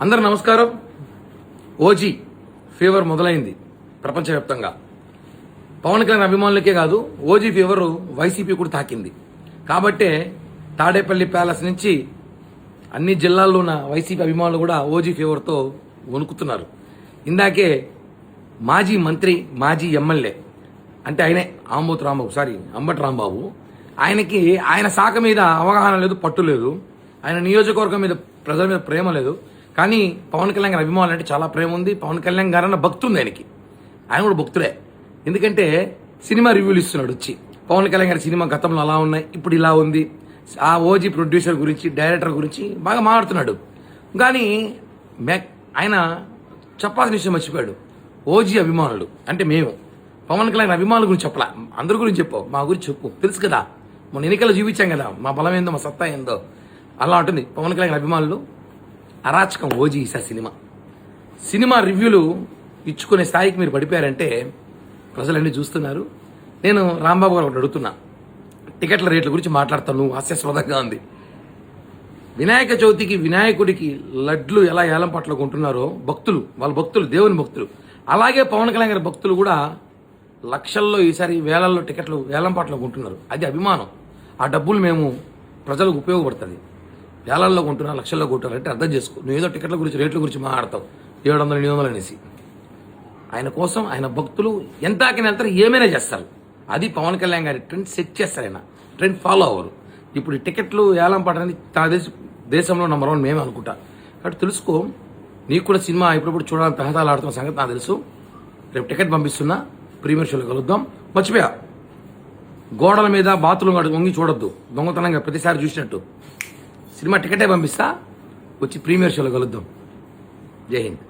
అందరూ నమస్కారం. OG fever మొదలైంది ప్రపంచవ్యాప్తంగా. పవన్ కళ్యాణ్ అభిమానులకే కాదు, ఓజీ ఫీవర్ వైసీపీ కూడా తాకింది. కాబట్టే తాడేపల్లి ప్యాలెస్ నుంచి అన్ని జిల్లాల్లో ఉన్న వైసీపీ అభిమానులు కూడా ఓజీ ఫీవర్తో వణుకుతున్నారు. ఇందాకే మాజీ మంత్రి, మాజీ ఎమ్మెల్యే అంటే ఆయనే అంబటి రాంబాబు, ఆయనకి ఆయన శాఖ మీద అవగాహన లేదు, పట్టు లేదు. ఆయన నియోజకవర్గం మీద, ప్రజల మీద ప్రేమ లేదు. కానీ పవన్ కళ్యాణ్ గారి అభిమానులు అంటే చాలా ప్రేమ ఉంది. పవన్ కళ్యాణ్ గారు అన్న భక్తి ఉంది ఆయనకి. ఆయన కూడా భక్తుడే. ఎందుకంటే సినిమా రివ్యూలు ఇస్తున్నాడు వచ్చి. పవన్ కళ్యాణ్ గారి సినిమా గతంలో అలా ఉన్నాయి, ఇప్పుడు ఇలా ఉంది. ఆ ఓజీ ప్రొడ్యూసర్ గురించి, డైరెక్టర్ గురించి బాగా మాట్లాడుతున్నాడు. కానీ ఆయన చెప్పాల్సిన విషయం మర్చిపోయాడు. ఓజీ అభిమానులు అంటే మేము పవన్ కళ్యాణ్ అభిమానుల గురించి చెప్పలా, అందరి గురించి చెప్పావు, మా గురించి చెప్పు. తెలుసు కదా, మొన్న ఎన్నికల్లో చూపించాం కదా మా బలం ఏందో, మా సత్తా ఏందో. అలా ఉంటుంది పవన్ కళ్యాణ్ అభిమానులు. అరాచకం ఓజీ ఈసారి సినిమా రివ్యూలు ఇచ్చుకునే స్థాయికి మీరు పడిపోయారంటే ప్రజలన్నీ చూస్తున్నారు. నేను రాంబాబు గారు ఒకటి అడుగుతున్నా, టికెట్ల రేట్ల గురించి మాట్లాడతాను, హాస్యాస్పదంగా ఉంది. వినాయక చవితికి వినాయకుడికి లడ్లు ఎలా ఏలం పట్ల కొంటున్నారో భక్తులు, వాళ్ళ భక్తులు, దేవుని భక్తులు, అలాగే పవన్ కళ్యాణ్ గారి భక్తులు కూడా లక్షల్లో, ఈసారి వేలల్లో టికెట్లు వేలం పాటలో కొంటున్నారు. అది అభిమానం. ఆ డబ్బులు మేము ప్రజలకు ఉపయోగపడుతుంది. వేలల్లో కొంటున్నారు, లక్షల్లో కొంటున్నారు అంటే అర్థం చేసుకో. నువ్వు ఏదో టికెట్ల గురించి, రేట్ల గురించి మాట్లాడతావు, 700 800 అనేసి. ఆయన కోసం ఆయన భక్తులు ఎంతకైనా వెళ్తారు, ఏమైనా చేస్తారు. అది పవన్ కళ్యాణ్ గారి ట్రెండ్ సెట్ చేస్తారు. ఆయన ట్రెండ్ ఫాలో అవ్వరు. ఇప్పుడు ఈ టికెట్లు ఏలం పాటని దేశంలో నంబర్ 1 మేమే అనుకుంటా. కాబట్టి తెలుసుకో, నీకు కూడా సినిమా ఇప్పుడు చూడాలని తహతాలు ఆడుతున్న సంగతి నాకు తెలుసు. రేపు టికెట్ పంపిస్తున్నా, ప్రీమియర్ షోలో కలుద్దాం. మర్చిపోయా, గోడల మీద బాత్రూమ్ వంగి చూడొద్దు, దొంగతనంగా ప్రతిసారి చూసినట్టు. సినిమా టికెటే పంపిస్తా, వచ్చి ప్రీమియర్ షోలో కలుద్దాం. జై హింద్.